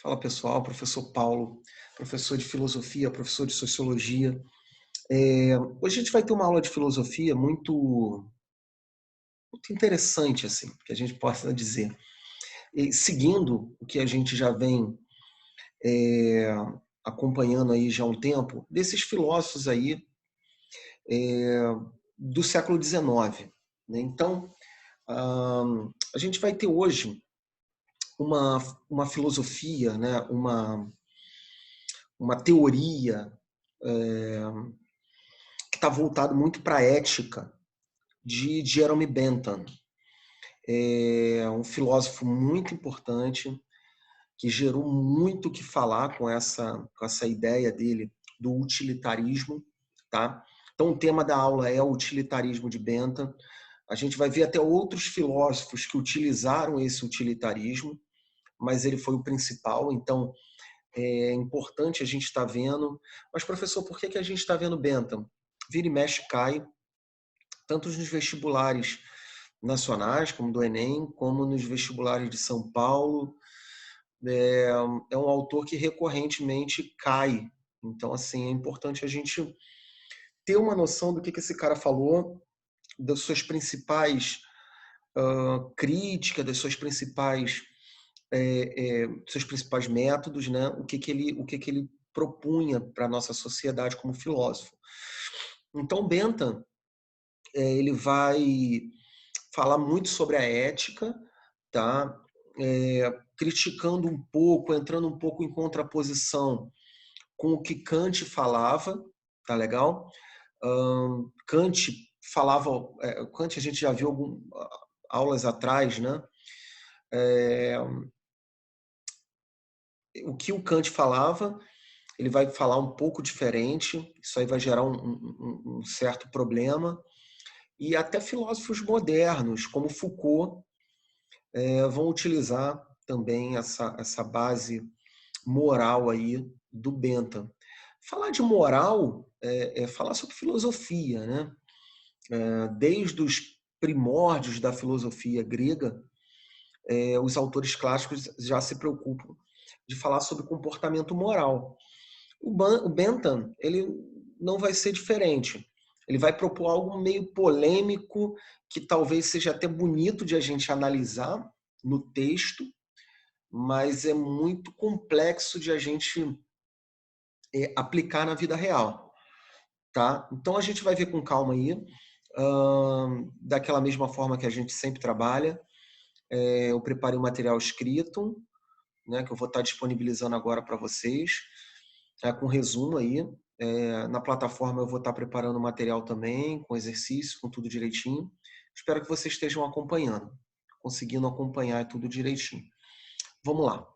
Fala pessoal, professor Paulo, professor de filosofia, professor de sociologia. Hoje a gente vai ter uma aula de filosofia muito interessante, assim, que a gente possa dizer. E seguindo o que a gente já vem é, acompanhando aí já há um tempo, desses filósofos aí é, do século XIX. Né? Então, a gente vai ter hoje uma, uma filosofia, né? Uma teoria que está voltado muito para a ética de Jerome Bentham. É um filósofo muito importante que gerou muito o que falar com essa ideia dele do utilitarismo, tá? Então o tema da aula é o utilitarismo de Bentham. A gente vai ver até outros filósofos que utilizaram esse utilitarismo, mas ele foi o principal, então é importante a gente estar vendo. Mas, professor, por que a gente está vendo Bentham? Vira e mexe cai, tanto nos vestibulares nacionais, como do Enem, como nos vestibulares de São Paulo. É, é um autor que recorrentemente cai. Então, assim, é importante a gente ter uma noção do que esse cara falou, das suas principais críticas, das suas principais seus principais métodos, né? O que ele propunha para a nossa sociedade como filósofo. Então, Bentham, ele vai falar muito sobre a ética, tá? Criticando um pouco, entrando um pouco em contraposição com o que Kant falava, tá legal? Kant falava, Kant a gente já viu aulas atrás, né? É, o que o Kant falava, ele vai falar um pouco diferente, isso aí vai gerar um certo problema, e até filósofos modernos, como Foucault, vão utilizar também essa base moral aí do Bentham. Falar de moral é falar sobre filosofia, né? Desde os primórdios da filosofia grega, os autores clássicos já se preocupam de falar sobre comportamento moral. O Bentham, ele não vai ser diferente. Ele vai propor algo meio polêmico, que talvez seja até bonito de a gente analisar no texto, mas é muito complexo de a gente aplicar na vida real, tá? Então a gente vai ver com calma aí, daquela mesma forma que a gente sempre trabalha. Eu preparei um material escrito, né, que eu vou estar disponibilizando agora para vocês, com resumo aí. Na plataforma eu vou estar preparando o material também, com exercício, com tudo direitinho. Espero que vocês estejam acompanhando, conseguindo acompanhar tudo direitinho. Vamos lá.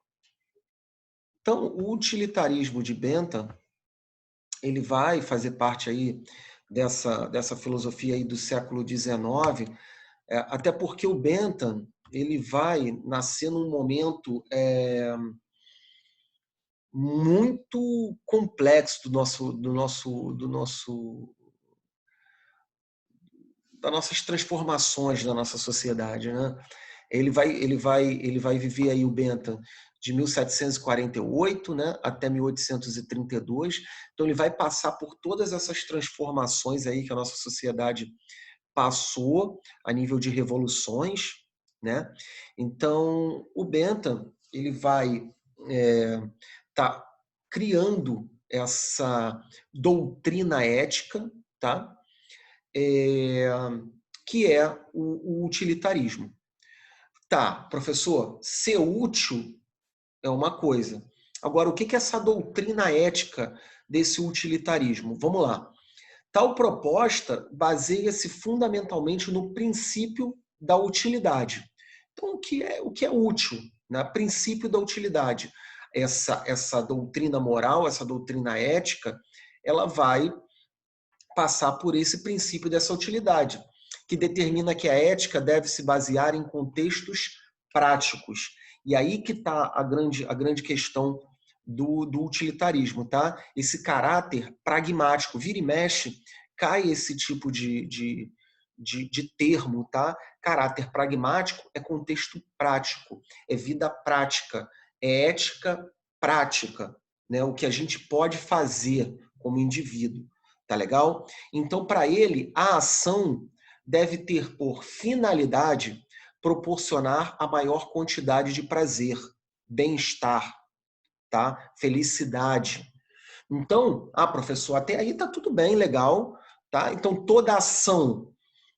Então, o utilitarismo de Bentham, ele vai fazer parte aí dessa filosofia aí do século XIX, até porque o Bentham, ele vai nascer num momento muito complexo das nossas transformações da nossa sociedade, né? Ele vai viver aí o Bentham de 1748, né, até 1832. Então ele vai passar por todas essas transformações aí que a nossa sociedade passou a nível de revoluções, né? Então o Bentham, ele vai tá criando essa doutrina ética, tá? É, que é o utilitarismo. Tá, professor, ser útil é uma coisa. Agora, o que é essa doutrina ética desse utilitarismo? Vamos lá. Tal proposta baseia-se fundamentalmente no princípio da utilidade. Então, o que é útil? Né? Princípio da utilidade. Essa doutrina moral, essa doutrina ética, ela vai passar por esse princípio dessa utilidade, que determina que a ética deve se basear em contextos práticos. E aí que está a grande questão do utilitarismo, tá? Esse caráter pragmático, vira e mexe, cai esse tipo de termo, tá? Caráter pragmático é contexto prático, é vida prática, é ética prática, né? O que a gente pode fazer como indivíduo, tá legal? Então, para ele, a ação deve ter por finalidade proporcionar a maior quantidade de prazer, bem-estar, tá? Felicidade. Então, professor, até aí tá tudo bem, legal, tá? Então, toda ação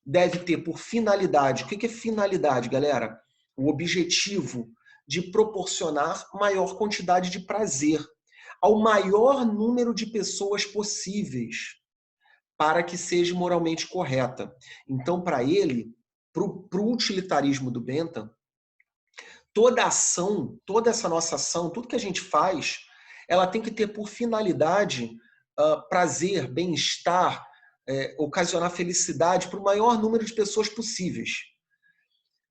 deve ter por finalidade. O que é finalidade, galera? O objetivo de proporcionar maior quantidade de prazer ao maior número de pessoas possíveis para que seja moralmente correta. Então, para ele, para o utilitarismo do Bentham, toda ação, toda essa nossa ação, tudo que a gente faz, ela tem que ter por finalidade prazer, bem-estar, ocasionar felicidade para o maior número de pessoas possíveis.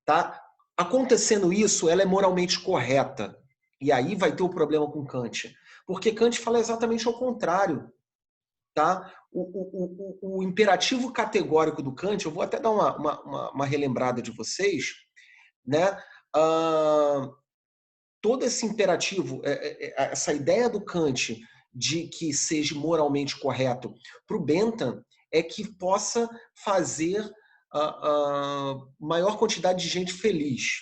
Tá? Acontecendo isso, ela é moralmente correta. E aí vai ter o problema com Kant. Porque Kant fala exatamente ao contrário. Tá? O imperativo categórico do Kant, eu vou até dar uma relembrada de vocês, né? Todo esse imperativo, essa ideia do Kant de que seja moralmente correto para o Bentham é que possa fazer a maior quantidade de gente feliz,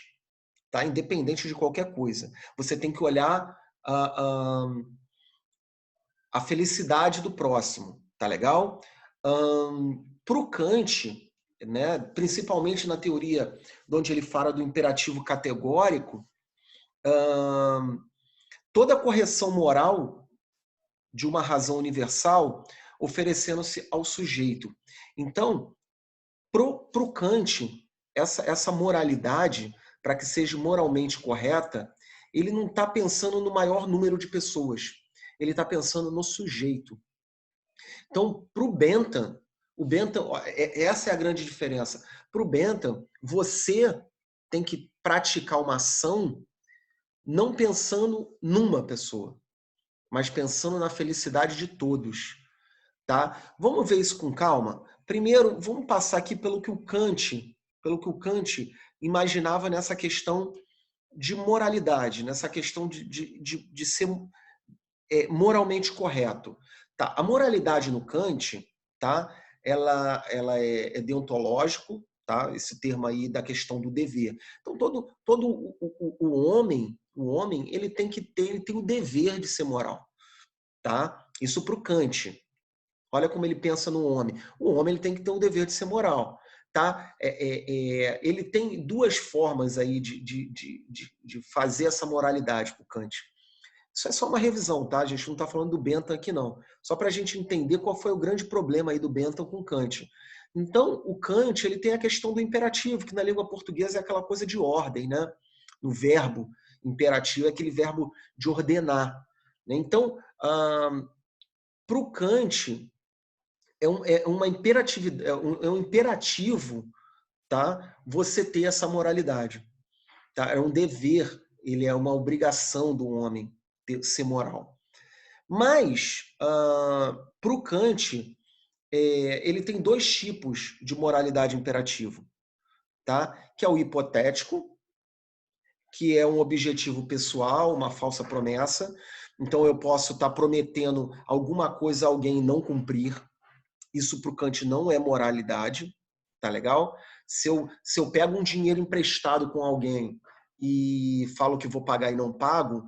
tá? Independente de qualquer coisa. Você tem que olhar a felicidade do próximo, tá legal? Para o Kant, né, principalmente na teoria onde ele fala do imperativo categórico, toda correção moral de uma razão universal oferecendo-se ao sujeito. Então, pro Kant, essa moralidade, para que seja moralmente correta, ele não está pensando no maior número de pessoas, ele está pensando no sujeito. Então, para o Bentham, essa é a grande diferença. Para o Bentham, você tem que praticar uma ação não pensando numa pessoa, mas pensando na felicidade de todos. Tá? Vamos ver isso com calma? Primeiro, vamos passar aqui pelo que o Kant imaginava nessa questão de moralidade, nessa questão de ser moralmente correto. Tá? A moralidade no Kant, tá? ela é deontológico, tá? Esse termo aí da questão do dever. Então, todo o homem ele tem o dever de ser moral. Tá? Isso para o Kant. Olha como ele pensa no homem. O homem ele tem que ter o dever de ser moral. Tá? Ele tem duas formas aí de fazer essa moralidade para o Kant. Isso é só uma revisão, tá? A gente não está falando do Bentham aqui, não. Só para a gente entender qual foi o grande problema aí do Bentham com Kant. Então, o Kant ele tem a questão do imperativo, que na língua portuguesa é aquela coisa de ordem, né? O verbo imperativo é aquele verbo de ordenar. Né? Então, para o Kant, é um imperativo, tá? Você ter essa moralidade. Tá? É um dever, ele é uma obrigação do homem ser moral. Mas, para o Kant, ele tem dois tipos de moralidade imperativa. Tá? Que é o hipotético, que é um objetivo pessoal, uma falsa promessa. Então, eu posso estar prometendo alguma coisa a alguém e não cumprir. Isso para o Kant não é moralidade, tá legal? Se eu pego um dinheiro emprestado com alguém e falo que vou pagar e não pago,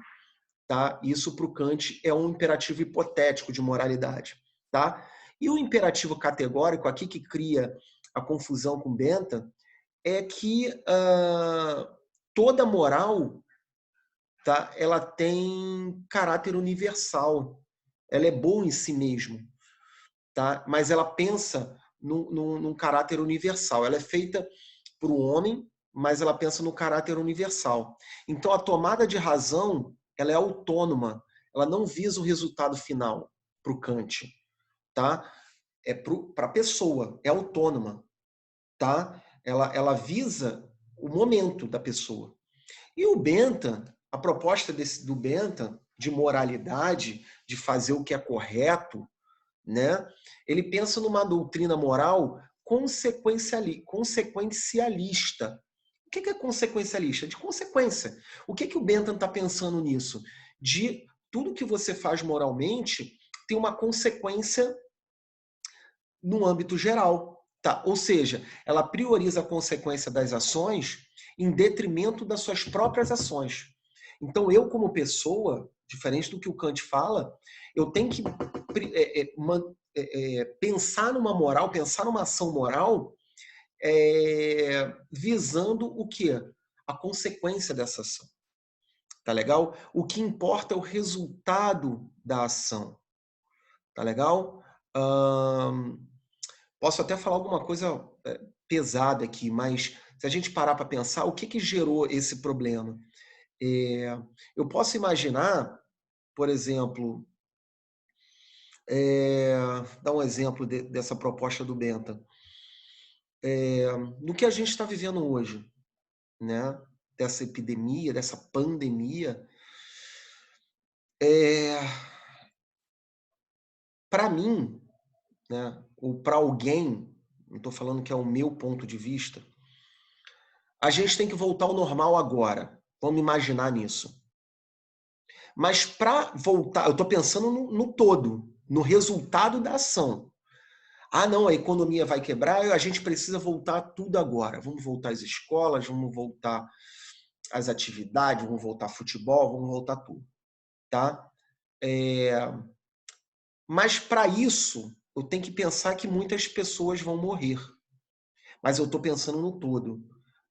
tá? Isso para o Kant é um imperativo hipotético de moralidade, tá? E o imperativo categórico, aqui que cria a confusão com Bentham, é que toda moral, tá? Ela tem caráter universal, ela é boa em si mesma. Tá? Mas ela pensa num caráter universal. Ela é feita por um homem, mas ela pensa no caráter universal. Então, a tomada de razão ela é autônoma. Ela não visa o resultado final para o Kant. Tá? É para a pessoa, é autônoma. Tá? Ela visa o momento da pessoa. E o Bentham, a proposta do Bentham de moralidade, de fazer o que é correto, né? Ele pensa numa doutrina moral consequencialista. O que é consequencialista? De consequência. O que o Bentham está pensando nisso? De tudo que você faz moralmente tem uma consequência no âmbito geral. Tá? Ou seja, ela prioriza a consequência das ações em detrimento das suas próprias ações. Então, eu, como pessoa, diferente do que o Kant fala, eu tenho que pensar numa moral, pensar numa ação moral visando o quê? A consequência dessa ação. Tá legal? O que importa é o resultado da ação. Tá legal? Posso até falar alguma coisa pesada aqui, mas se a gente parar para pensar, o que gerou esse problema? Eu posso imaginar, por exemplo, dar um exemplo dessa proposta do Bentham. No que a gente está vivendo hoje, né? Dessa epidemia, dessa pandemia, para mim, né, ou para alguém, não estou falando que é o meu ponto de vista, a gente tem que voltar ao normal agora. Vamos imaginar nisso. Mas para voltar, eu estou pensando no todo, no resultado da ação. Ah, não, a economia vai quebrar, a gente precisa voltar tudo agora. Vamos voltar às escolas, vamos voltar às atividades, vamos voltar ao futebol, vamos voltar tudo. Tá? Mas para isso, eu tenho que pensar que muitas pessoas vão morrer. Mas eu estou pensando no todo.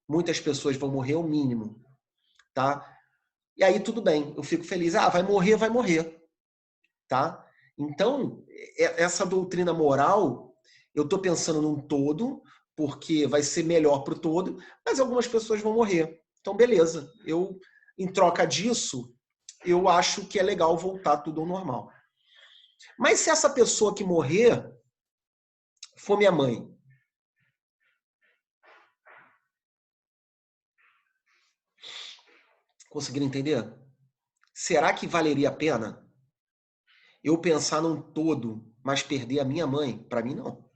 Muitas pessoas vão morrer ao mínimo. Tá? E aí tudo bem, eu fico feliz. Ah, vai morrer, vai morrer. Tá? Então, essa doutrina moral, eu estou pensando num todo, porque vai ser melhor para o todo, mas algumas pessoas vão morrer. Então, beleza. Eu, em troca disso, eu acho que é legal voltar tudo ao normal. Mas se essa pessoa que morrer for minha mãe, conseguiram entender? Será que valeria a pena eu pensar num todo, mas perder a minha mãe? Para mim, não.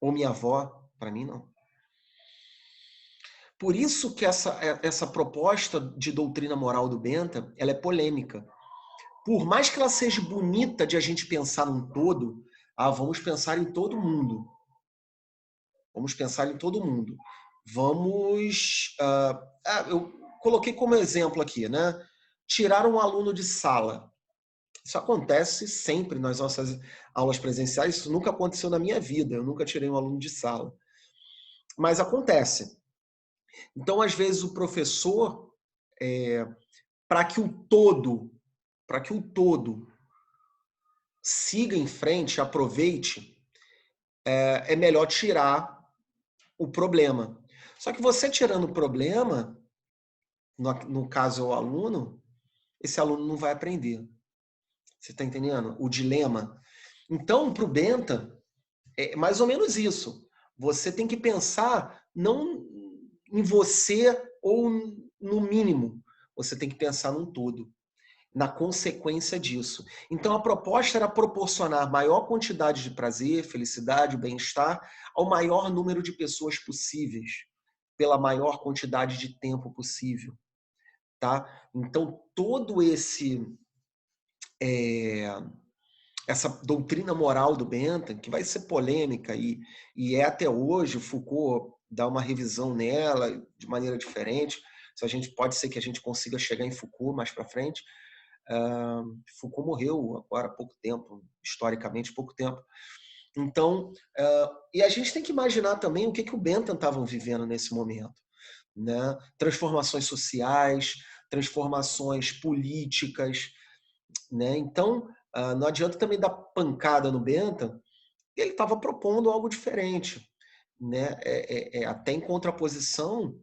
Ou minha avó? Para mim, não. Por isso que essa proposta de doutrina moral do Bentham, ela é polêmica. Por mais que ela seja bonita de a gente pensar num todo, vamos pensar em todo mundo. Vamos pensar em todo mundo. Eu coloquei como exemplo aqui, né? Tirar um aluno de sala. Isso acontece sempre nas nossas aulas presenciais. Isso nunca aconteceu na minha vida. Eu nunca tirei um aluno de sala. Mas acontece. Então, às vezes, o professor, para que o todo siga em frente, aproveite, é melhor tirar o problema. Só que você tirando o problema, no caso é o aluno, esse aluno não vai aprender. Você está entendendo? O dilema. Então, para o Bentham, é mais ou menos isso. Você tem que pensar não em você ou no mínimo. Você tem que pensar num todo, na consequência disso. Então, a proposta era proporcionar maior quantidade de prazer, felicidade, bem-estar ao maior número de pessoas possíveis, pela maior quantidade de tempo possível. Tá? Então, todo essa doutrina moral do Bentham, que vai ser polêmica e é até hoje, o Foucault dá uma revisão nela de maneira diferente. Pode ser que a gente consiga chegar em Foucault mais para frente. Foucault morreu agora há pouco tempo, historicamente pouco tempo. Então, e a gente tem que imaginar também o que o Bentham estava vivendo nesse momento. Né? Transformações sociais, transformações políticas. Né? Então, não adianta também dar pancada no Bentham, ele estava propondo algo diferente, né? Até em contraposição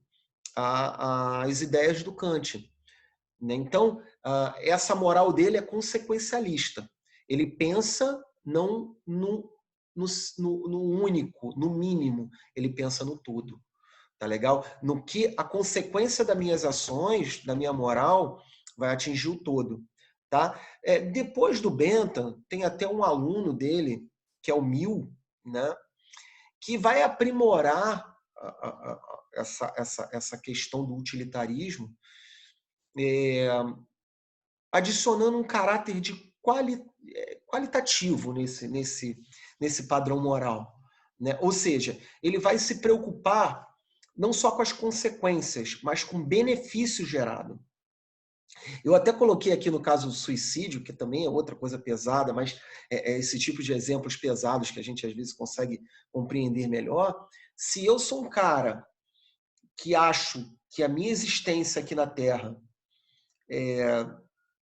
às ideias do Kant. Né? Então, essa moral dele é consequencialista. Ele pensa não no único, no mínimo, ele pensa no todo. Tá legal? No que a consequência das minhas ações, da minha moral, vai atingir o todo. Tá? Depois do Bentham, tem até um aluno dele, que é o Mill, né? Que vai aprimorar essa questão do utilitarismo, adicionando um caráter de qualitativo nesse padrão moral, né? Ou seja, ele vai se preocupar não só com as consequências, mas com o benefício gerado. Eu até coloquei aqui no caso do suicídio, que também é outra coisa pesada, mas é esse tipo de exemplos pesados que a gente às vezes consegue compreender melhor. Se eu sou um cara que acho que a minha existência aqui na Terra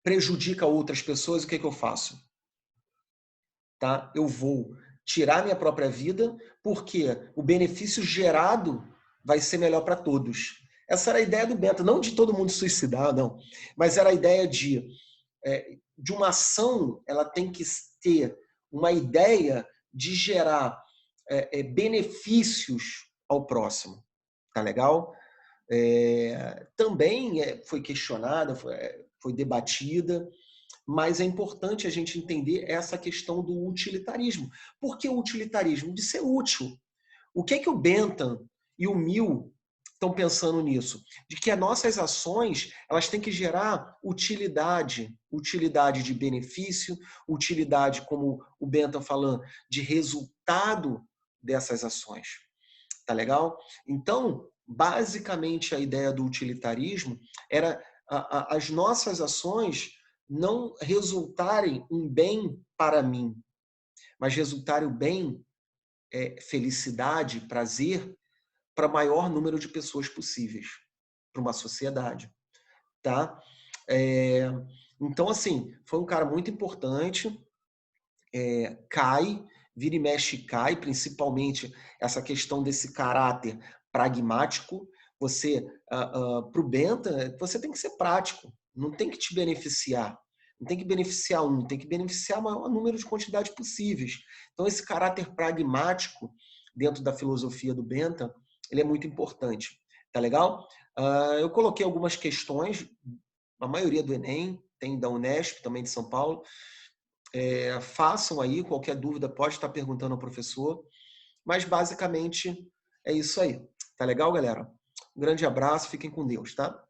prejudica outras pessoas, o que eu faço? Tá? Eu vou tirar minha própria vida, porque o benefício gerado vai ser melhor para todos. Essa era a ideia do Bento, não de todo mundo suicidar, não, mas era a ideia de uma ação, ela tem que ter uma ideia de gerar benefícios ao próximo. Tá legal? Também foi questionada, foi debatida, mas é importante a gente entender essa questão do utilitarismo. Por que o utilitarismo? De ser útil. O que o Bentham e o Mill estão pensando nisso? De que as nossas ações elas têm que gerar utilidade, utilidade de benefício, utilidade, como o Bentham falando, de resultado dessas ações. Tá legal? Então, basicamente, a ideia do utilitarismo era as nossas ações não resultarem um bem para mim, mas resultarem o bem, felicidade, prazer para o maior número de pessoas possíveis, para uma sociedade, tá? Então, assim, foi um cara muito importante, vira e mexe cai, principalmente essa questão desse caráter pragmático. Você, para o Bentham, você tem que ser prático, não tem que te beneficiar. Não tem que beneficiar um, tem que beneficiar o maior número de quantidades possíveis. Então, esse caráter pragmático dentro da filosofia do Bentham, ele é muito importante. Tá legal? Eu coloquei algumas questões, a maioria do Enem, tem da Unesp, também de São Paulo. Façam aí, qualquer dúvida pode estar perguntando ao professor, mas basicamente é isso aí. Tá legal, galera? Um grande abraço, fiquem com Deus, tá?